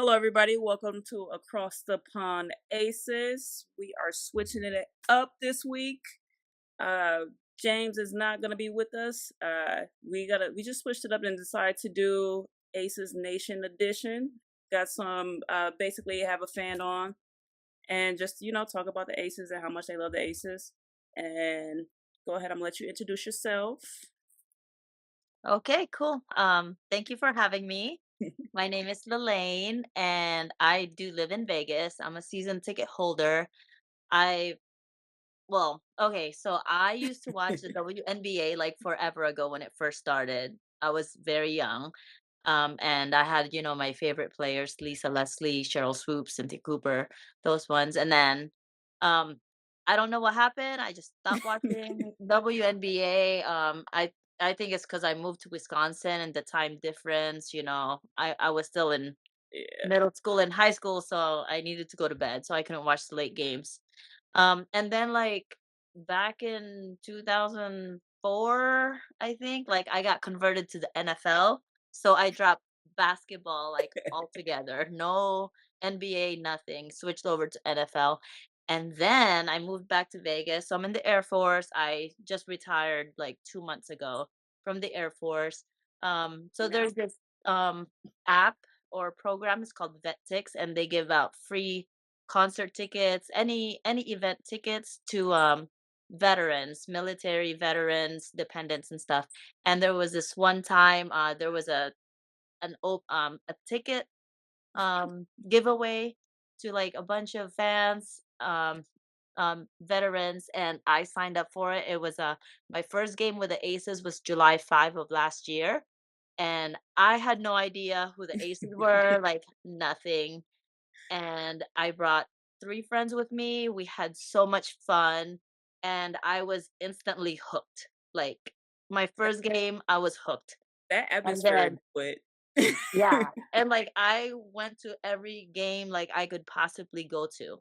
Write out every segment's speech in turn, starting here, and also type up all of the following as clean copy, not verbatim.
Hello, everybody. Welcome to Across the Pond Aces. We are switching it up this week. Uh, James is not gonna be with us. We just switched it up and decided to do Aces Nation Edition. Got some basically have a fan on and just talk about the Aces and how much they love the Aces. And go ahead, I'm gonna let you introduce yourself. Okay, cool. Thank you for having me. My name is Lalaine, and I do live in Vegas. I'm a season ticket holder. I okay, so I used to watch the WNBA like forever ago when it first started. I was very young. And I had, my favorite players, Lisa Leslie, Cheryl Swoops, Cynthia Cooper, those ones. And then um I don't know what happened. I just stopped watching WNBA. I think it's because I moved to Wisconsin and the time difference, I was still in Yeah. middle school and high school, so I needed to go to bed, so I couldn't watch the late games. And then like back in 2004, I think, like I got converted to the NFL. So I dropped basketball like altogether. No NBA, nothing. Switched over to NFL. And then I moved back to Vegas. So I'm in the Air Force. I just retired like 2 months ago from the Air Force. So Now, there's this app or program. It's called VetTix, and they give out free concert tickets, any event tickets to veterans, military veterans, dependents and stuff. And there was this one time there was a ticket giveaway to like a bunch of fans veterans, and I signed up for it. It was my first game with the Aces was July 5 of last year, and I had no idea who the Aces were, like nothing, and I brought 3 friends with me. We had so much fun, and I was instantly hooked. Like, my first game, I was hooked. that And atmosphere, then but yeah, and, like, I went to every game, like, I could possibly go to.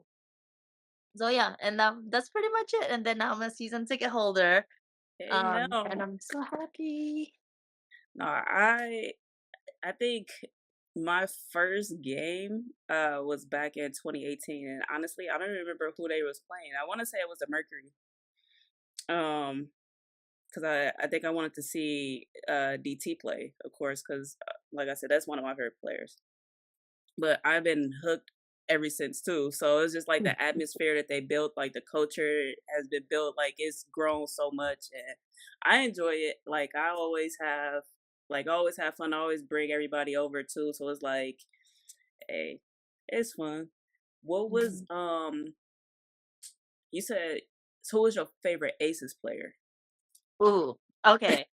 So, yeah, and that's pretty much it, and then now I'm a season ticket holder, hey, and no. I'm so happy. No, I think my first game was back in 2018, and honestly, I don't remember who they was playing. I want to say it was the Mercury. Because I think I wanted to see DT play, of course, because like I said, that's one of my favorite players. But I've been hooked ever since too. So it's just like the atmosphere that they built, like the culture has been built, like it's grown so much, and I enjoy it. I always have fun. I always bring everybody over too. So it's like, hey, it's fun. What was Mhm. you said? So who was your favorite Aces player? Ooh, okay.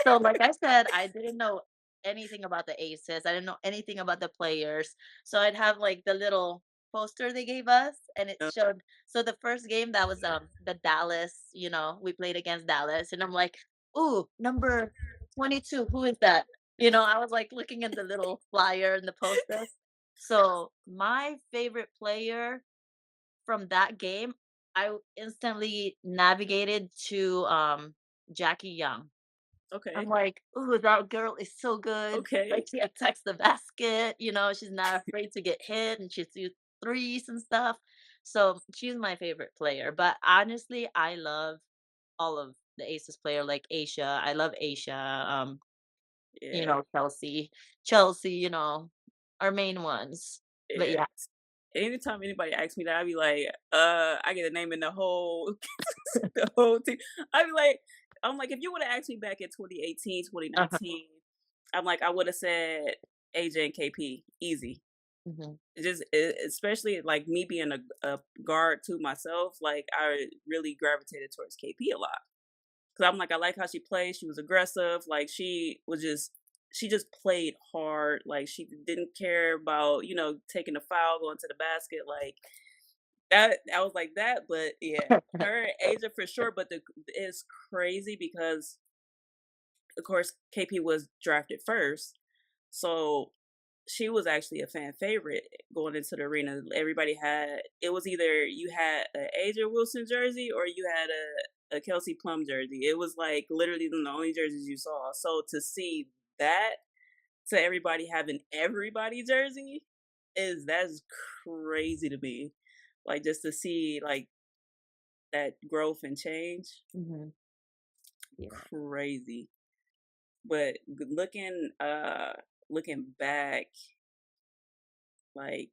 So, like I said, I didn't know anything about the aces. I didn't know anything about the players. So I'd have like the little poster they gave us, and it Uh, showed. So the first game that was the Dallas. We played against Dallas, and I'm like, ooh, number 22. Who is that? I was like looking at the little flyer and the poster. So my favorite player from that game, I instantly navigated to Jackie Young. I'm okay, like, "Ooh, that girl is so good." okay. Like, she attacks the basket, she's not afraid to get hit, and she shoots threes and stuff. So, she's my favorite player, but honestly, I love all of the Aces player, like Asia. I love Asia, Yeah, Chelsea, our main ones. But yeah. yeah. Anytime anybody asks me that, I'd be like, I get a name in the whole the whole team. I'd be like, I'm like, if you would have asked me back in 2018, Uh-huh. 2019, I'm like, I would have said AJ and KP, easy. Mhm. Especially like me being a guard to myself, like I really gravitated towards KP a lot. Cause I'm like, I like how she plays. She was aggressive. Like she just played hard. Like she didn't care about, taking a foul, going to the basket. Like that, I was like that. But yeah, her and Asia for sure. But it's crazy because, of course, KP was drafted first. So she was actually a fan favorite going into the arena. Everybody had it was either you had a Asia Wilson jersey or you had a Kelsey Plum jersey. It was like literally the only jerseys you saw. So to see that to everybody having everybody jersey, that's crazy to me. Like just to see like that growth and change, Mhm. Yeah. crazy. But looking back, like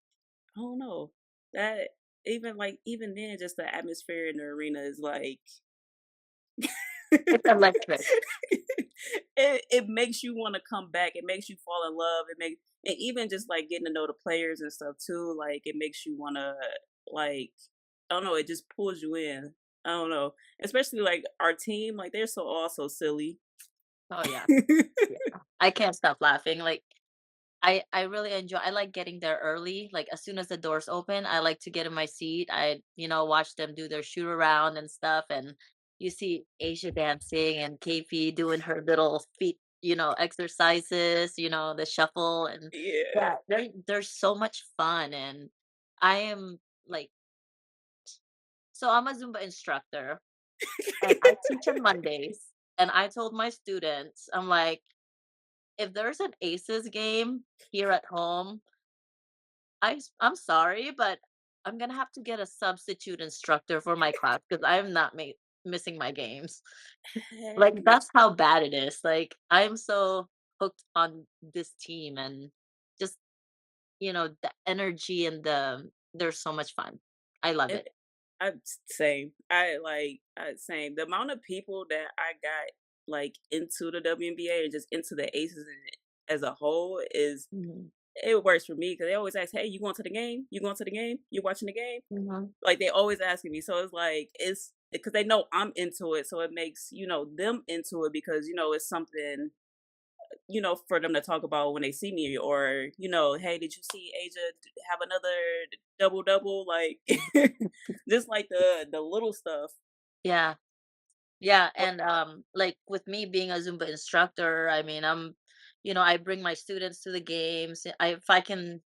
I don't know that even then, just the atmosphere in the arena is like It's electric. it makes you want to come back. It makes you fall in love. It makes and even just like getting to know the players and stuff too. Like it makes you want to like I don't know. It just pulls you in. I don't know. Especially like our team. Like they're so all so silly. Oh, yeah. Yeah. I can't stop laughing, like, I really enjoy I like getting there early, like, as soon as the doors open, I like to get in my seat, watch them do their shoot around and stuff, and you see Asia dancing and KP doing her little feet, exercises, the shuffle, and Yeah. yeah, they're so much fun, and I am, like so I'm a Zumba instructor, and I teach on Mondays, and I told my students, I'm like, "If there's an Aces game here at home, I'm sorry, but I'm gonna have to get a substitute instructor for my class because I'm not missing my games." Heck Like, no. that's how bad it is. Like, I'm so hooked on this team and just, the energy and they're so much fun. I love it. It, same. Same. The amount of people that I got like into the WNBA and just into the Aces as a whole is Mhm, it works for me because they always ask, "Hey, you going to the game? You going to the game? You watching the game?" mhm. Like they always asking me, so it's like it's because they know I'm into it, so it makes them into it because it's something for them to talk about when they see me, or hey, did you see Asia have another double double? Like just like the little stuff. Yeah. Yeah, But and, like, with me being a Zumba instructor, I mean, I bring my students to the games. If I can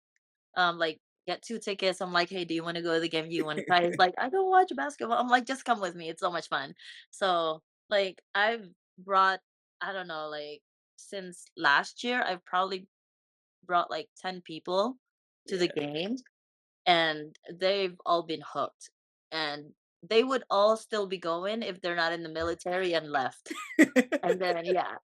like get 2 tickets. I'm like, "Hey, do you wanna go to the game? Do you wanna try?" It's like, "I don't watch basketball." I'm like, "Just come with me. It's so much fun." So, like, I've brought I don't know, like, since last year, I've probably brought, like, 10 people to the yeah. game, and they've all been hooked, and they would all still be going if they're not in the military and left. And then yeah.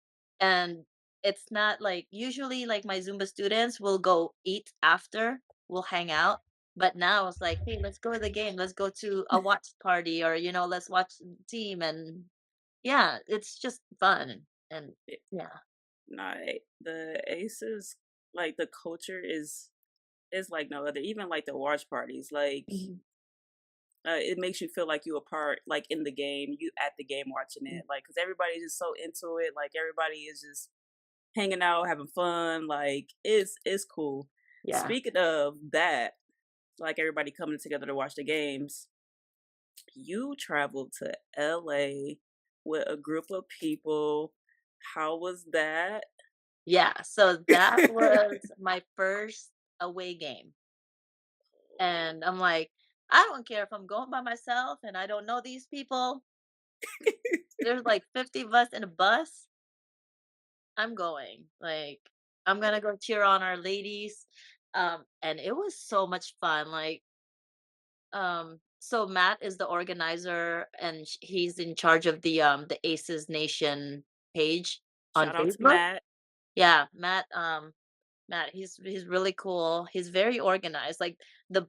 And it's not like usually like my Zumba students will go eat after, we'll hang out. But now it's like, hey, let's go to the game. Let's go to a watch party or let's watch the team and yeah, it's just fun. And yeah. Nah, the Aces, like the culture is like no other. Even like the watch parties, like Mhm. it makes you feel like you a part, like in the game, you at the game watching Mm. it, like because everybody's just so into it. Like everybody is just hanging out, having fun. Like it's cool. Yeah. Speaking of that, like everybody coming together to watch the games, you traveled to LA with a group of people. How was that? Yeah. So that was my first away game. And I'm like, I don't care if I'm going by myself and I don't know these people. There's like 50 of us in a bus. I'm going. Like, I'm gonna go cheer on our ladies. And it was so much fun. Like, so Matt is the organizer and he's in charge of the Aces Nation page on Shout out to Facebook. Matt. Yeah, Matt, he's really cool. He's very organized. Like the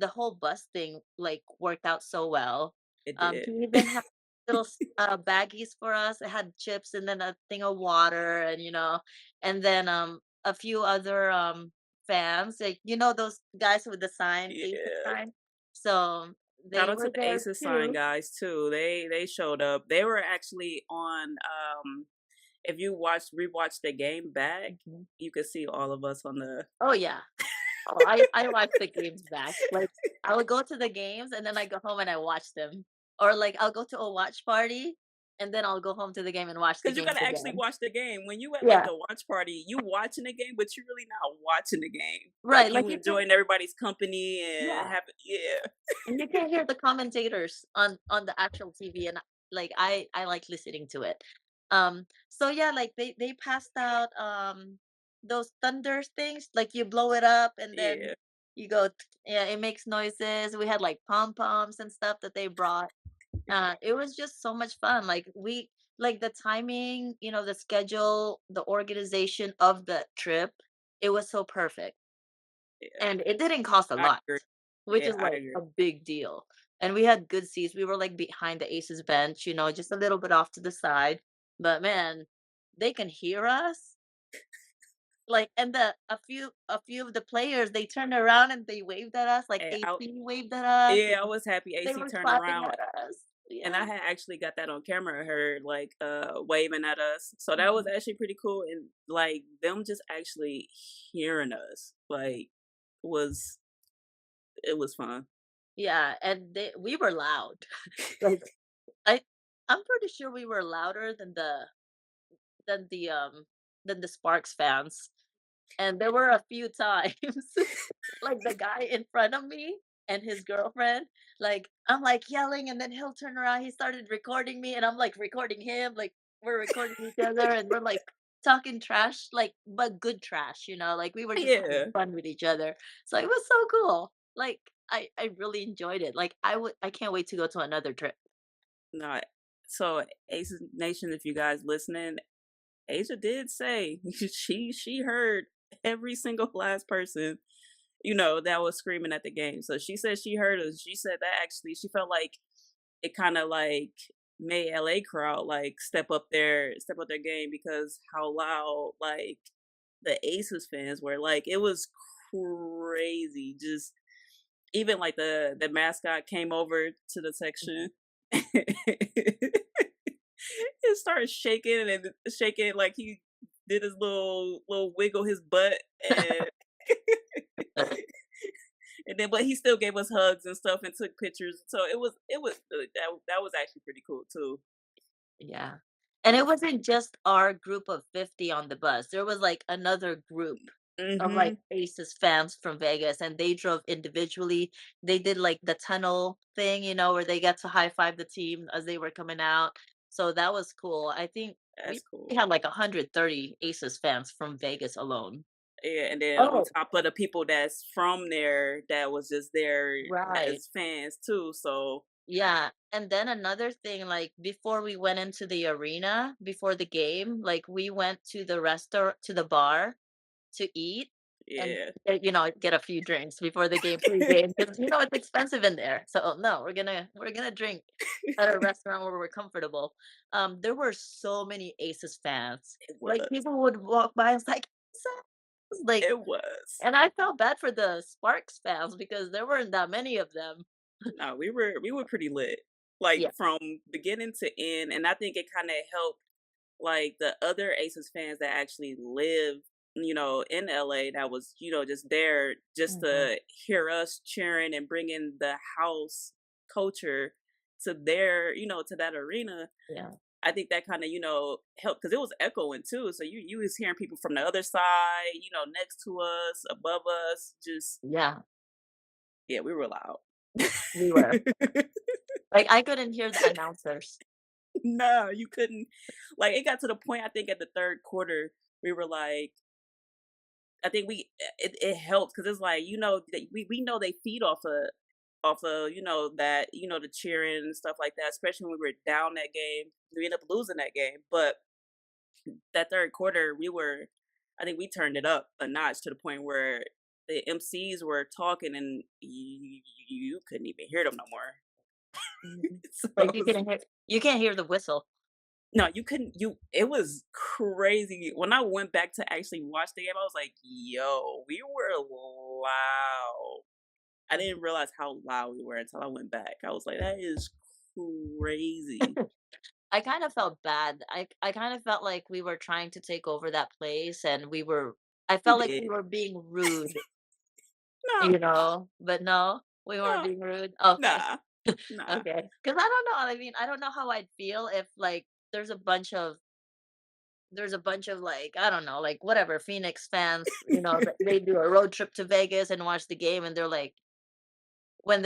whole bus thing like worked out so well. It did. He even had little baggies for us. It had chips and then a thing of water and and then a few other fans, like those guys with the sign, Aces Yeah. sign. So Shout they out to were the there Aces sign too. guys too. They showed up. They were actually on if you rewatch the game back, Mhm. you could see all of us on the Oh yeah. Oh, I watch the games back. Like, I would go to the games and then I go home and I watch them. Or like I'll go to a watch party and then I'll go home to the game and watch the because you games gotta actually again. watch the game. When you at like Yeah, the watch party, you watching the game, but you're really not watching the game. Like right. Like you you can't. enjoying everybody's company and Yeah, having yeah. and you can't hear the commentators on the actual TV, and like I like listening to it. So yeah, like they passed out those thunder things, like you blow it up and then Yeah. You go, yeah, it makes noises. We had like pom poms and stuff that they brought. It was just so much fun. Like the timing, the schedule, the organization of the trip, it was so perfect. Yeah, And it didn't cost a I lot, agree. which Yeah, is I like agree. a big deal. And we had good seats. We were like behind the Aces bench, just a little bit off to the side. But man, they can hear us. Like, and a few of the players, they turned around and they waved at us, like And AC waved at us, yeah, I and was happy they AC were turned clapping around, at us. and Yeah. I had actually got that on camera, her, like, waving at us, so that was Mhm. actually pretty cool, and, like, them just actually hearing us, like, was it was fun. Yeah, and we were loud. Like I I'm pretty sure we were louder than the um than the Sparks fans. And there were a few times, like the guy in front of me and his girlfriend, like I'm like yelling, and then he'll turn around. He started recording me, and I'm like recording him, like we're recording each other, and we're like talking trash, like but good trash, like we were just having Yeah. fun with each other. So it was so cool. Like I really enjoyed it. Like I can't wait to go to another trip. No, so Aces Nation, if you guys listening, Asia did say she heard every single last person, that was screaming at the game. So she said she heard us. She said that actually she felt like it kind of like made LA crowd like step up their game because how loud like the Aces fans were. Like it was crazy. Just even like the mascot came over to the section. He started shaking and shaking like he did his little wiggle his butt and and then but he still gave us hugs and stuff and took pictures. So it was that was actually pretty cool too. Yeah. And it wasn't just our group of 50 on the bus. There was like another group of like Mhm. Aces fans from Vegas, and they drove individually. They did like the tunnel thing, where they got to high five the team as they were coming out. So that was cool. I think That's we cool. had like 130 Aces fans from Vegas alone. Yeah, and then on Oh, top of the people that's from there that was just there right. as fans too. So Yeah, and then another thing, like before we went into the arena, before the game, like we went to the restaurant, to the bar to eat and, yeah. get a few drinks before the game, pre-game, because it's expensive in there. So no, we're gonna drink at a restaurant where we're comfortable. There were so many Aces fans. It Like was. people would walk by and was like, "Aces!" Like, It was. and I felt bad for the Sparks fans because there weren't that many of them. No, we were pretty lit. Like Yeah. from beginning to end. And I think it kinda helped like the other Aces fans that actually live, in LA that was, just there just Mhm. to hear us cheering and bringing the house culture to their, to that arena. Yeah. I think that kind of, helped because it was echoing too. So you was hearing people from the other side, next to us, above us. Just Yeah, yeah, we were loud. we were. Like, I couldn't hear the announcers. No, you couldn't. Like it got to the point. I think at the third quarter, we were like, I think it helps because it's like we know they feed off of that the cheering and stuff like that. Especially when we were down that game, we ended up losing that game, but that third quarter, I think we turned it up a notch to the point where the MCs were talking and you couldn't even hear them no more. Mhm. So Like, it was, you can't hear the whistle. no, you couldn't. It was crazy. When I went back to actually watch the game, I was like, "Yo, we were loud." I didn't realize how loud we were until I went back. I was like, "That is crazy." I kind of felt bad. I kind of felt like we were trying to take over that place, and I We felt like we did. were being rude, No, but no, we weren't no, being rude. Okay. nah, nah. Okay. Because I don't know. I mean, I don't know how I'd feel if like there's a bunch of like, I don't know, like whatever Phoenix fans, they do a road trip to Vegas and watch the game, and they're like, when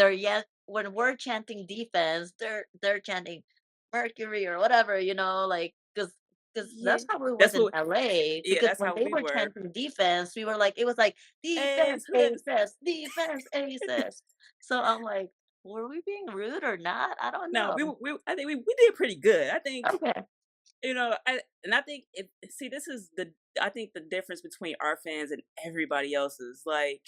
we're chanting defense, they're chanting Mercury or whatever, like because 'cause Yeah. that's how it was That's in what LA, yeah, because that's when how they we were were. chanting defense, we were like it was like, Ace, "Defense, who this? aces, defense, aces." So I'm like, "Were we being rude or not? I don't No, know." we I think we did pretty good. I think, Okay. I think it see, this is I think the difference between our fans and everybody else's. Like,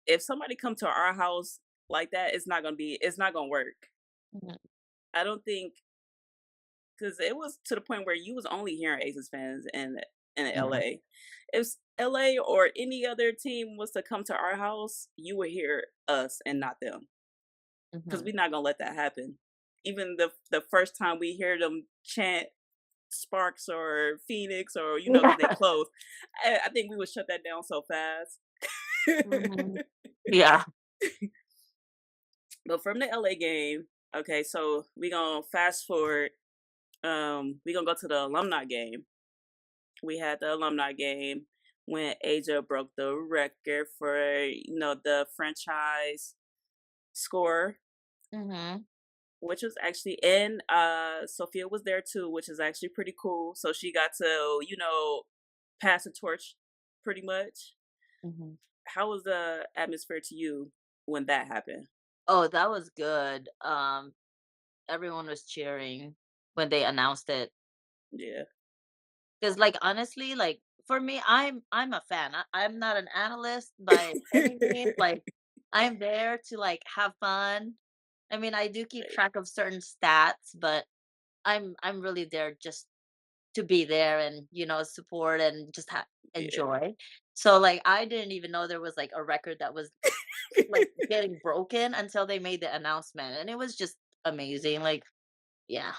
if somebody come to our house like that, it's not gonna work. Mhm, I don't think because it was to the point where you was only hearing Aces fans in yeah, LA. If LA or any other team was to come to our house, you would hear us and not them. Because mhm. we're not gonna let that happen. Even the first time we hear them chant Sparks or Phoenix or because they Yeah. close, I think we would shut that down so fast. Mhm. Yeah. But from the LA game, okay, so we gonna fast forward. We gonna go to the alumni game. We had the alumni game when Asia broke the record for the franchise score, Mhm. which was actually in Sophia was there too, which is actually pretty cool. So she got to, pass the torch pretty much. Mhm. How was the atmosphere to you when that happened? Oh, that was good. Everyone was cheering when they announced it. Yeah. 'Cause, like, honestly, like, for me, I'm a fan. I'm not an analyst by any means, like, I'm there to, like, have fun. I mean, I do keep Right. track of certain stats, but I'm really there just to be there and, support and just Yeah. enjoy. So, like, I didn't even know there was, like, a record that was, like, getting broken until they made the announcement, and it was just amazing, like, yeah.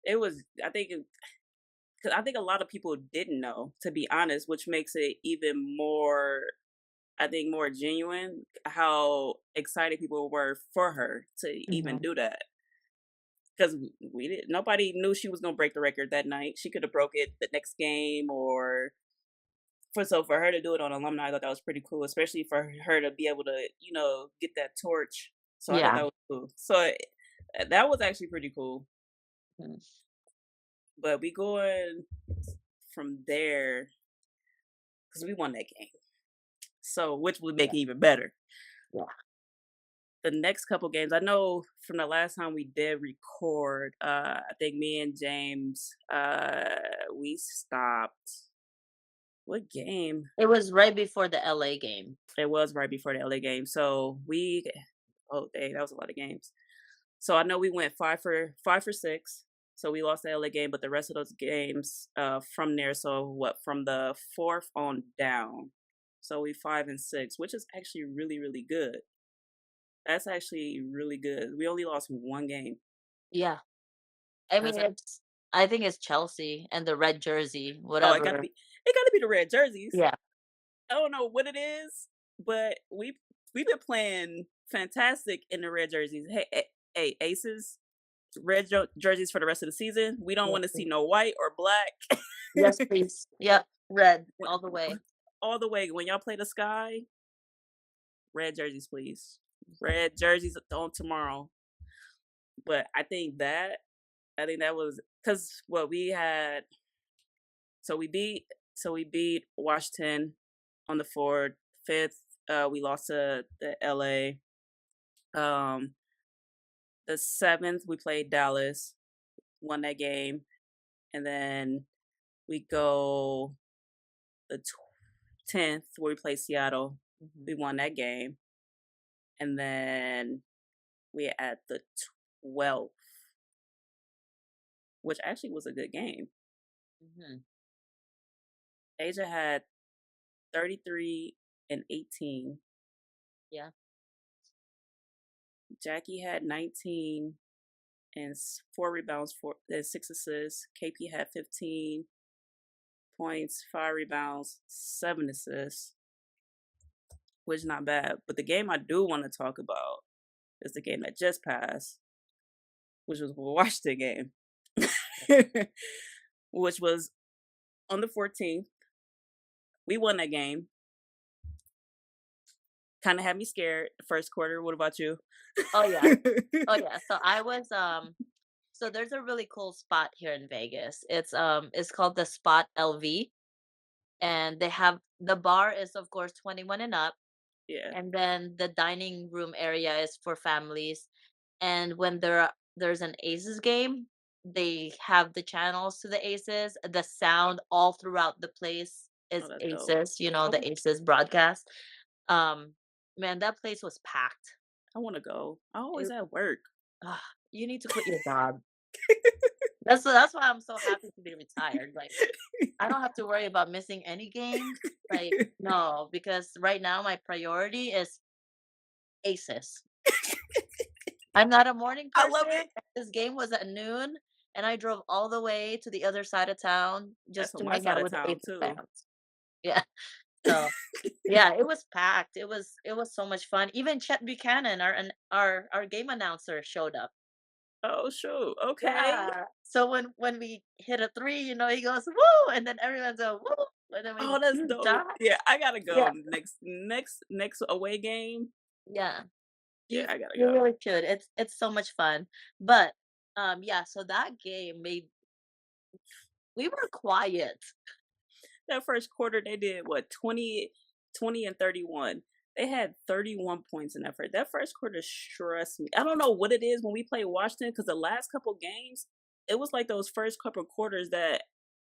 It was because I think a lot of people didn't know, to be honest, which makes it even more, I think, more genuine how excited people were for her to even Mhm. do that. Because we didn't, nobody knew she was gonna break the record that night. She could have broke it the next game, or for her to do it on alumni, I thought that was pretty cool, especially for her to be able to get that torch. So I thought Yeah. that was cool. So that was actually pretty cool. Mhm. But we going from there because we won that game. So which would make Yeah. it even better. Yeah. The next couple games, I know from the last time we did record, I think me and James, we stopped. What game? It was right before the LA game. It was right before the LA game. So oh dang, that was a lot of games. So I know we went 5 for 6. So we lost the LA game, but the rest of those games from there. So what, from the fourth on down. So we 5 and 6, which is actually really, really good. That's actually really good. We only lost one game. Yeah. I mean, That's I think it's Chelsea and the red jersey, Oh, whatever. it gotta be the red jerseys. Yeah. I don't know what it is, but we've been playing fantastic in the red jerseys. Hey, Aces, jerseys for the rest of the season. We don't Yes, want to see please. no white or black. Yes, please. Yep. Red When- all the way. all the way when y'all play the Sky, red jerseys, please. Red jerseys on tomorrow. But I think that was because what we had. So we beat Washington on the fourth. Fifth, we lost to the LA. Um, the seventh, we played Dallas, won that game, and then we go the 10th where we play Seattle. Mhm. We won that game, and then we at the 12th, which actually was a good game. Mhm. Asia had 33 and 18. Yeah. Jackie had 19 and 4 rebounds, 6 assists. KP had 15 points, 5 rebounds, 7 assists, which is not bad. But the game I do want to talk about is the game that just passed, which was the Washington game, which was on the 14th. We won that game. Kind of had me scared the first quarter. What about you? Oh yeah. Oh yeah. So So there's a really cool spot here in Vegas. It's called the Spot LV, and they have the bar is of course 21 and up, Yeah. and then the dining room area is for families. And when there's an Aces game, they have the channels to the Aces. The sound all throughout the place Oh, is that's dope. Aces, you know, the Okay. Aces broadcast. Um, Man, that place was packed. I wanna go. I always It, at work. ah, you need to quit your job. That's why I'm so happy to be retired. Like I don't have to worry about missing any games. Like no, because right now my priority is Aces. I'm not a morning I person. love it. This game was at noon, and I drove all the way to the other side of town That's just on to my hang side out of with the town Aces too. fans. Yeah. So yeah, it was packed. It was so much fun. Even Chet Buchanan, our game announcer, showed up. Oh, shoot. Okay. Yeah. So when we hit a three, he goes woo, and then everyone's a woo, and then we Oh, that's do dope. shots. Yeah, I gotta go Yeah. next away game. Yeah. Yeah, You I gotta you go. really should. It's so much fun. But yeah, so that game made we were quiet. That first quarter, they did what 20 and 31. They had 31 points in that first. That first quarter stressed me. I don't know what it is when we play Washington because the last couple games, it was like those first couple quarters that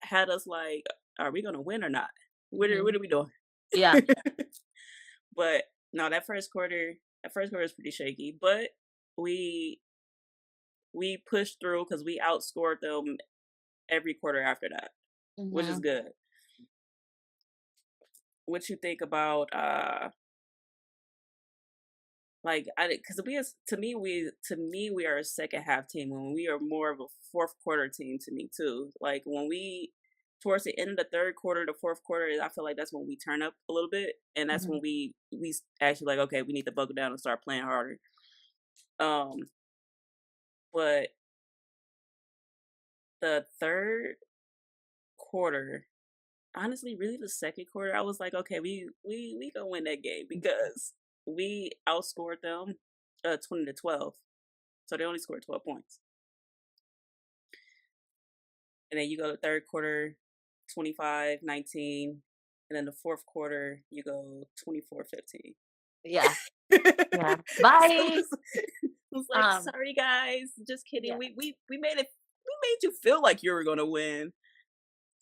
had us like, are we gonna win or not? What Mhm. are we doing? Yeah. But no, that first quarter is pretty shaky. But we we pushed through because we outscored them every quarter after that, which is Mhm. good. What you think about like I because we as to me we are a second half team when we are more of a fourth quarter team to me too. Like when we towards the end of the third quarter, the fourth quarter, I feel like that's when we turn up a little bit, and that's when Mhm. we actually like okay, we need to buckle down and start playing harder. Um, but the third quarter, honestly, really the second quarter, I was like, okay, we gonna win that game because we outscored them 20-12. So they only scored 12 points. And then you go to third quarter, 25-19. And then the fourth quarter, you go 24-15. Yeah. Yeah. So Bye. it was like, Um, sorry guys, just kidding. yeah. We made it. We made you feel like you were gonna win,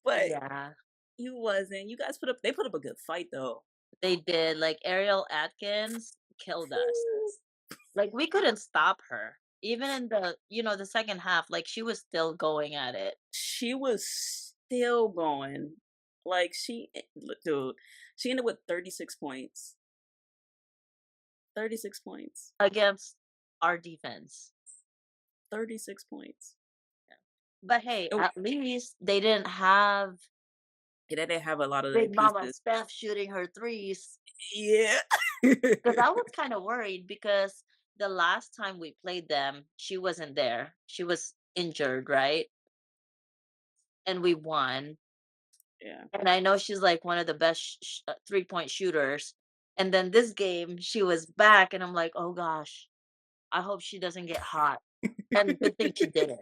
but Yeah. you wasn't. You guys put up. They put up a good fight though. They did. Like Ariel Atkins killed us. Like we couldn't stop her. Even in the second half, like she was still going at it She was still going. Like dude, she ended with 36 points. 36 points. against our defense. 36 points. But hey, Oh, at least they didn't have and then they have a lot of their Big Mama pieces. Steph shooting her threes. Yeah. Because I was kind of worried because the last time we played them, she wasn't there. She was injured, right? And we won. Yeah. And I know she's like one of the best 3-point shooters. And then this game, she was back, and I'm like, oh gosh, I hope she doesn't get hot. And good thing she didn't.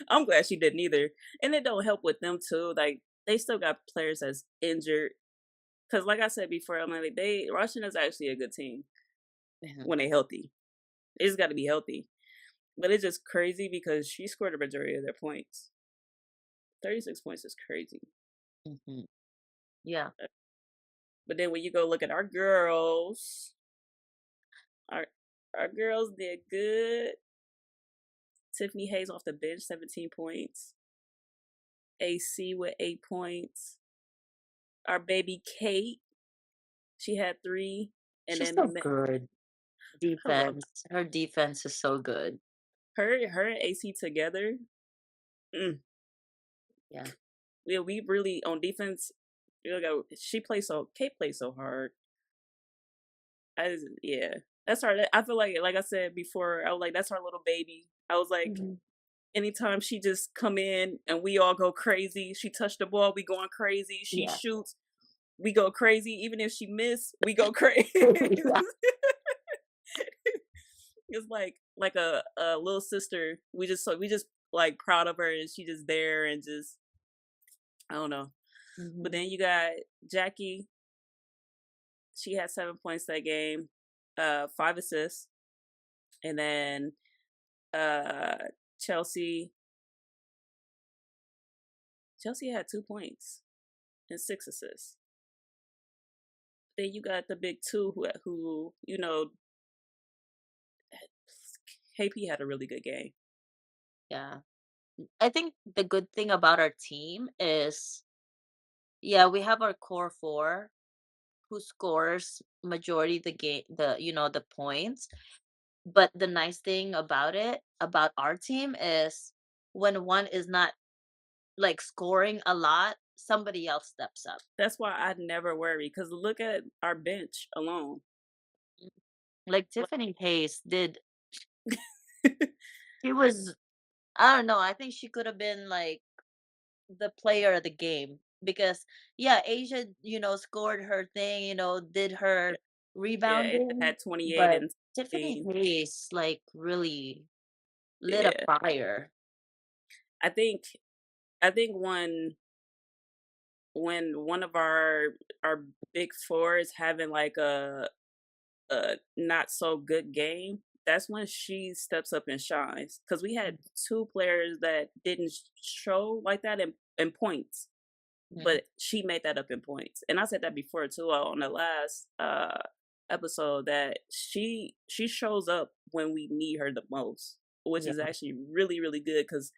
I'm glad she didn't either. And it don't help with them too. Like they still got players that's injured. Cause like I said before, I'm like Washington's actually a good team Mhm, when they healthy. They just gotta be healthy. But it's just crazy because she scored a majority of their points. 36 points is crazy. mhm. Yeah. But then when you go look at our girls, our our girls did good. Tiffany Hayes off the bench, 17 points. AC with 8 points. Our baby Kate, she had three. And She's then so good. I love Defense. Her defense is so good. her and AC together. Mm, Yeah. we really on defense. She plays so Kate plays so hard. Yeah, that's our. I feel like I said before, I was like that's our little baby. I was like Mhm. anytime she just come in and we all go crazy. She touched the ball, we going crazy. She Yeah. shoots, we go crazy. Even if she miss, we go crazy. Yeah. It's like a little sister. We just like proud of her, and she just there and just I don't know. But Mhm. then you got Jackie. She had 7 points that game, 5 assists, and then uh Chelsea. Chelsea had 2 points and 6 assists. Then you got the big two who KP had a really good game. Yeah. I think the good thing about our team is, yeah, we have our core four who scores majority the game, the points. But the nice thing about it, about our team, is when one is not like scoring a lot, somebody else steps up. That's why I never worry because look at our bench alone. Mm. Like Like, Tiffany Hayes did, she was, I don't know, I think she could have been like the player of the game because yeah, Asia, scored her thing, did her yeah, it rebounding, had 28 but and Tiffany 16. Hayes like really lit a Yeah, fire. I think I think when one of our big four is having like a not so good game, that's when she steps up and shines. Because we had two players that didn't show like that in points, Mhm. but she made that up in points. And I said that before too on the last episode that she shows up when we need her the most, which Yeah. is actually really really good. Because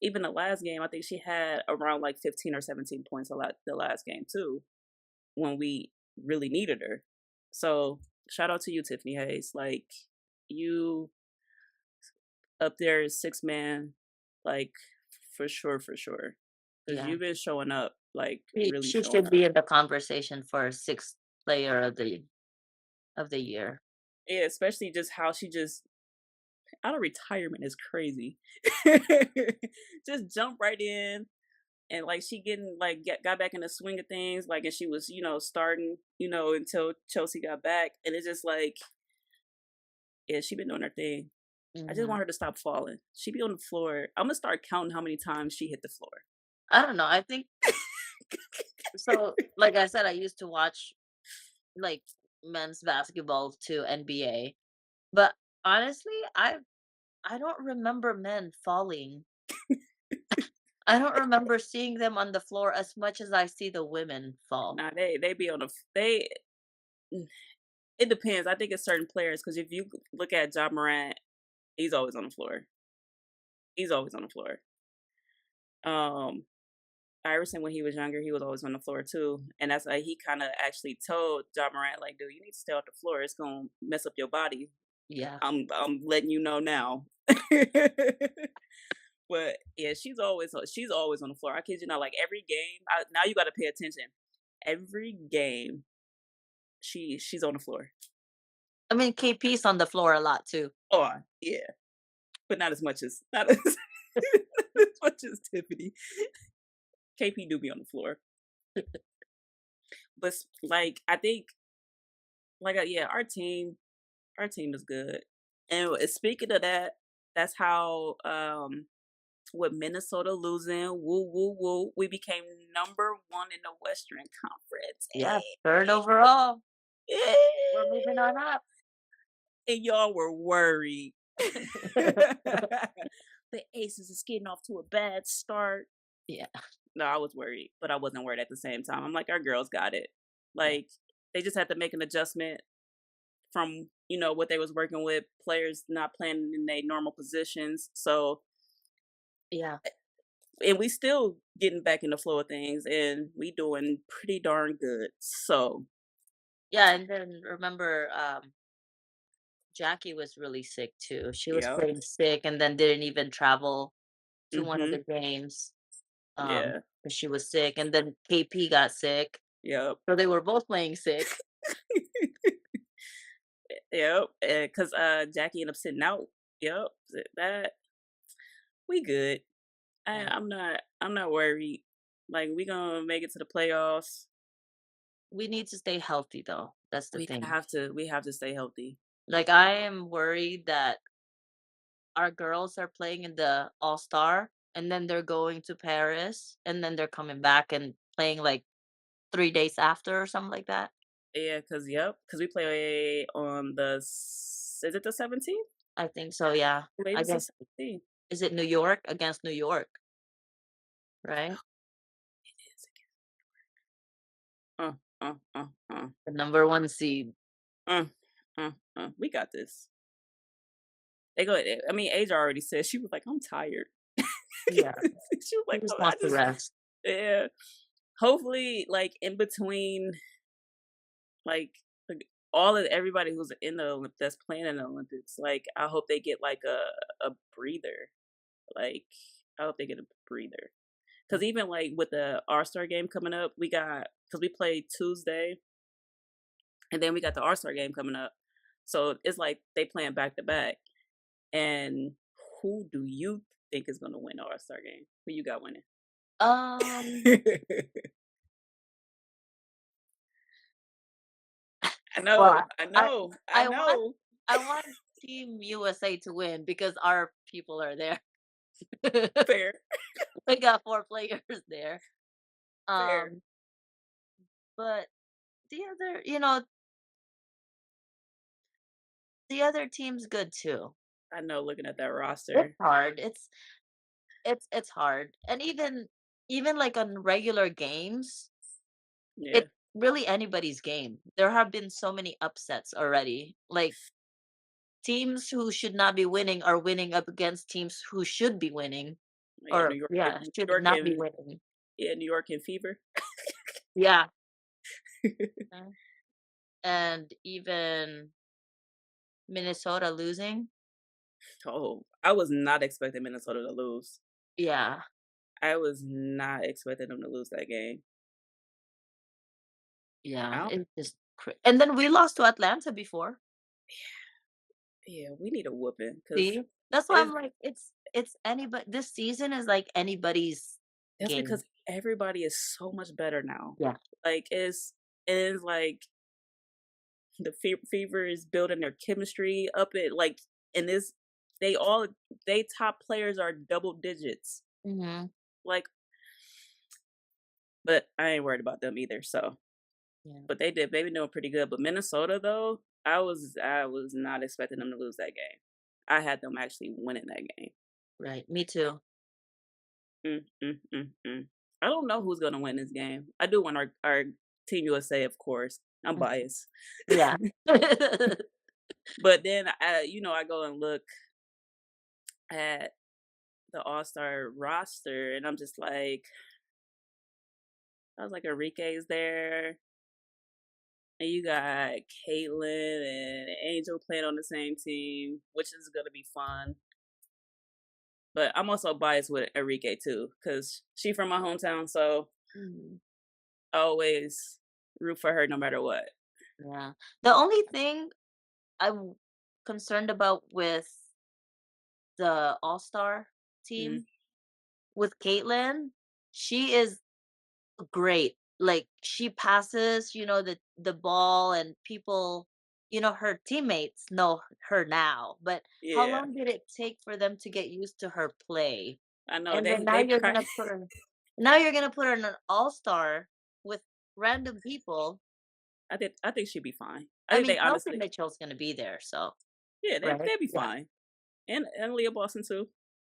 even the last game, I think she had around like 15 or 17 points a lot the last game too when we really needed her. So shout out to you, Tiffany Hayes. Like you up there is 6 man, like for sure. Because Yeah. you've been showing up, like She really she showing should up. be in the conversation for sixth player of the year. Yeah, especially just how she just out of retirement is crazy. Just jump right in and like she getting like got back in the swing of things, like and she was, starting, until Chelsea got back. And it's just like, yeah, she been doing her thing. I just Hmm. want her to stop falling. She be on the floor. I'm gonna start counting how many times she hit the floor. I don't know. I think so. Like I said, I used to watch like men's basketball to NBA, but honestly, I don't remember men falling. I don't remember seeing them on the floor as much as I see the women fall. Nah, they be on the they. It depends. I think it's certain players because if you look at John Morant, he's always on the floor. He's always on the floor. Um, Iverson, when he was younger, he was always on the floor too, and that's why he kind of actually told John Morant, like, "Dude, you need to stay off the floor. It's gonna mess up your body. Yeah. I'm letting you know now." But yeah, she's always on the floor. I kid you not. Like every game, now you got to pay attention. Every game, she's on the floor. I mean, KP's on the floor a lot too. Oh yeah, but not as as much as Tiffany. KP do be on the floor, but like I think like yeah, our team is good. And speaking of that, that's how with Minnesota losing, woo woo woo, we became number one in the Western Conference. Yeah, third overall. Hey. We're moving on up. And y'all were worried. The Aces is getting off to a bad start. Yeah, No, I was worried, but I wasn't worried at the same time. I'm like, our girls got it. yeah, Like they just had to make an adjustment from what they was working with, players not playing in their normal positions. So yeah, and we still getting back in the flow of things, and we doing pretty darn good. So yeah. And then remember, Jackie was really sick too. She was yeah, playing sick and then didn't even travel to one of mhm, the games, yeah, 'cause she was sick. And then KP got sick, yep, so they were both playing sick. yep. Because Jackie ended up sitting out. Yep, that we good. I, Yeah, I'm not. I'm not worried. Like we gonna make it to the playoffs. we need to stay healthy though. That's the We thing. have to. We have to stay healthy. Like I am worried that our girls are playing in the All-Star, and then they're going to Paris, and then they're coming back and playing, like, 3 days after or something like that. Yeah, cause we play on is it the 17th? I think so, yeah. I believe I it's the guess 17th. is it New York against New York, right? Uh, uh, uh, uh, The number 1 seed. uh, we got this. They go I mean, Asia already said she was like, "I'm tired." Yeah, She was he like, just "Oh, I wants to just" rest. yeah. Hopefully, like, in between, like, all of everybody who's in the that's playing in the Olympics, like, I hope they get, like, a breather. Like, I hope they get a breather. Cause even, like, with the All-Star game coming up, cause we played Tuesday, and then we got the All-Star game coming up. So, it's like they playing back to back. And who do you think is gonna win the All-Star game? Who you got winning? Um, I well, know, I I know, I I want know. I want Team USA to win because our people are there. Fair, We got 4 players there. fair. Um, but the other the other team's good too. I know looking at that It's roster. hard. It's hard. And even like on regular games, Yeah, it's really anybody's game. There have been so many upsets already. Like teams who should not be winning are winning up against teams who should be winning yeah, or yeah, New should York not be and winning. yeah, New York and fever. Yeah. uh, And even Minnesota losing. Oh, I was not expecting Minnesota to lose. Yeah. I was not expecting them to lose that game. I Yeah. don't, It's just and then we lost to Atlanta before. yeah, we need a whooping because See? That's why it's I'm like, it's anybody this season is like anybody's that's game. because everybody is so much better now. Yeah. Like it's like the fever is building their chemistry up. It like and this they all they top players are double digits. Mhm. Like, but I ain't worried about them either. So, Yeah. but they been doing pretty good. But Minnesota though, I was not expecting them to lose that game. I had them actually winning that game. Right. Me too. Mm, mm, mm, mm. I don't know who's gonna win this game. I do want our Team USA, of course. I'm Mm. biased, Yeah. but then I go and look at the All Star roster, and I'm just like, I was like, Enrique's there, and you got Caitlyn and Angel playing on the same team, which is gonna be fun. But I'm also biased with Enrique too, because she from my hometown, so Mhm. I always root for her no matter what. Yeah. The only thing I'm concerned about with the All-Star Mhm. team with Caitlyn, she is great. Like she passes, the ball and people, her teammates know her now. But how Yeah, long did it take for them to get used to her play? I know And then they now you're gonna put her in an all-star with random people. I think she'd be fine. I I think mean, they Kelsey honestly, Mitchell's gonna be there, so yeah, right? they'd be Yeah. fine, and Leah Boston too.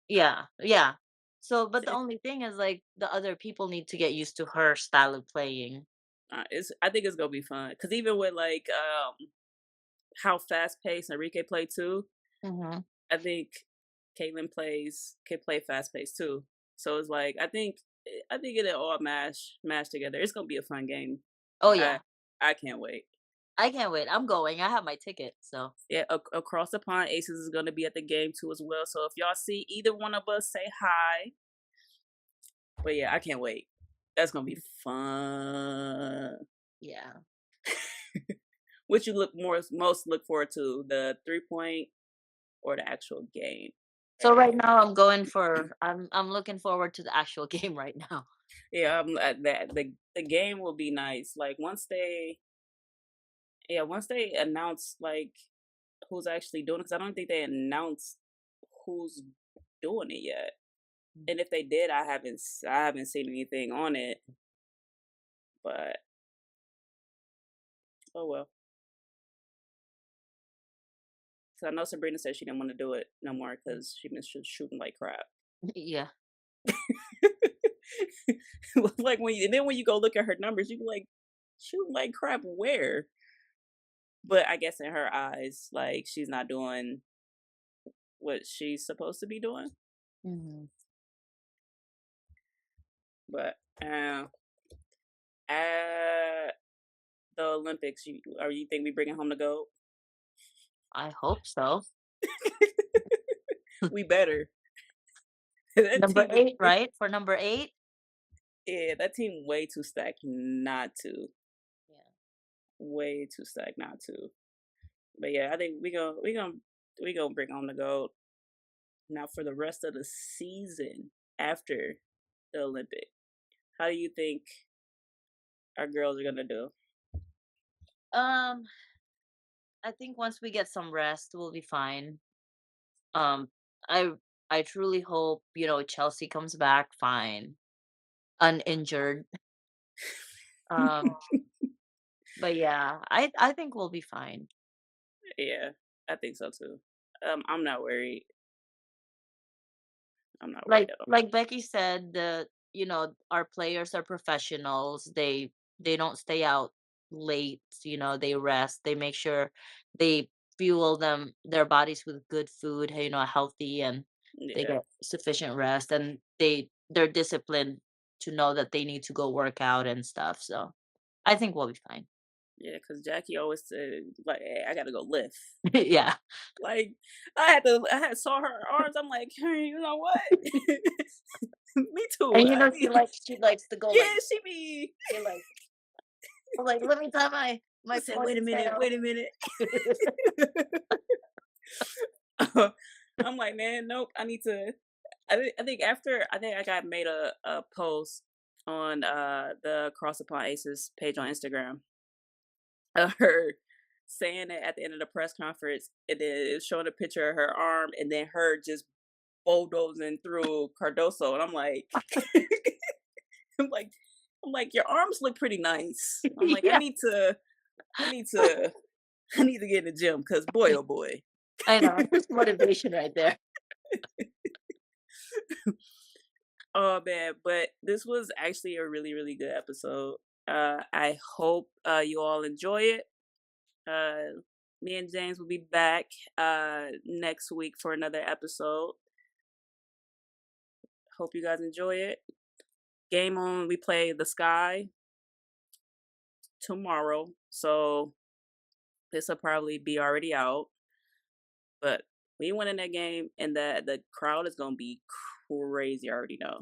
Yeah. Yeah. So, but the It, only thing is like the other people need to get used to her style of playing. it's I think it's gonna be fun because even with like how fast paced Enrique played too, Hmm. I think Caitlyn can play fast paced too. So it's like I think it'll all mash together. It's gonna be a fun game. Oh I yeah. I can't wait. I can't wait. I'm going. I have my ticket, so Yeah, across the pond, Aces is gonna be at the game too as well. So if y'all see either one of us, say hi. But yeah, I can't wait. That's gonna be fun. yeah. What you look most look forward to, the 3 point or the actual game? So right now I'm looking forward to the actual game right now. Yeah, that the game will be nice. Like once they announce like who's actually doing it, because I don't think they announced who's doing it yet. Mm. And if they did, I haven't seen anything on it. But oh well. So I know Sabrina said she didn't want to do it no more because she been shooting like crap. Yeah. Like when you, and then when you go look at her numbers, you be like, shooting like crap where? But I guess in her eyes, like she's not doing what she's supposed to be doing. Mhm. But at the Olympics, you think we bringing home the gold? I hope so. We better. That Number team is 8, right? For number 8? yeah, that team way too stacked not to. Yeah. Way too stacked not to. But yeah, I think we gonna bring home the gold. Now for the rest of the season after the Olympic, how do you think our girls are gonna do? Um, I think once we get some rest, we'll be fine. Um, I I truly hope, Chelsea comes back fine, uninjured. Um, but yeah, I think we'll be fine. Yeah, I think so too. I'm not worried. I'm not worried Like at all. like Becky said, our players are professionals. They don't stay out late, they rest. They make sure they fuel their bodies with good food, healthy, and they Yeah, get sufficient rest, and they're disciplined to know that they need to go work out and stuff. So I think we'll be fine. yeah, because Jackie always said like, "Hey, I gotta go lift." Yeah. Like I had saw her arms. I'm like, hey, you know what? Me too. And I be she likes to go yeah, like she be. she like let me tie my I said, wait a minute, ponytail. wait a minute. I'm like, man, nope. I need to. I think after I think I got made a post on the Cross Upon Aces page on Instagram of her saying it at the end of the press conference, and then it was showing a picture of her arm, and then her just bulldozing through Cardoso, and I'm like, I'm like, I'm like, your arms look pretty nice. I'm like, Yeah. I need to, I need to get in the gym because boy, oh boy. I know. That's motivation right there. Oh man, but this was actually a really, really good episode. I hope you all enjoy it. Me and James will be back next week for another episode. Hope you guys enjoy it. Game on, we play the Sky tomorrow, so this will probably be already out. But we win in that game, and the crowd is gonna be crazy. I already know.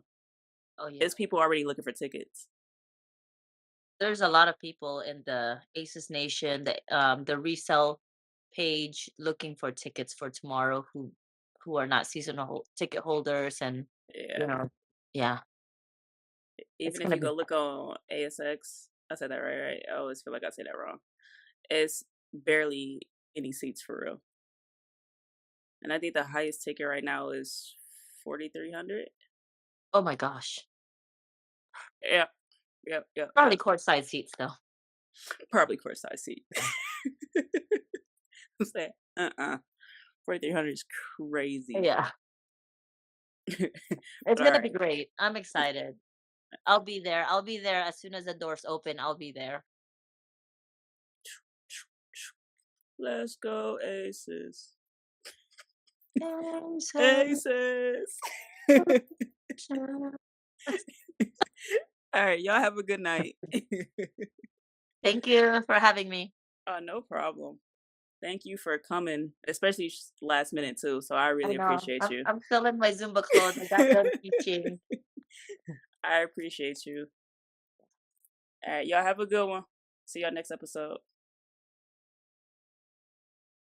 Oh yeah. There's people already looking for tickets. There's a lot of people in the Aces Nation, the resale page looking for tickets for tomorrow who are not seasonal ticket holders, and you Yeah. know, yeah, it's Even if gonna you be go look on ASX, I said that right? I always feel like I say that wrong. It's barely any seats for real. And I think the highest ticket right now is 4,300. oh my gosh. Yeah. Yep. Yep. Probably Yep. courtside seats though. Probably courtside seat. What's that? 4,300 is crazy. Yeah. But It's all gonna be right. great. I'm excited. I'll be there. I'll be there as soon as the doors open. I'll be there. Let's go, Aces. Aces. Aces. All right. Y'all have a good night. Thank you for having me. No problem. Thank you for coming, especially last minute too. So I I really know. appreciate I'm you. I'm still in my Zumba clothes. I got done teaching. I appreciate you. All right, y'all have a good one. See y'all next episode.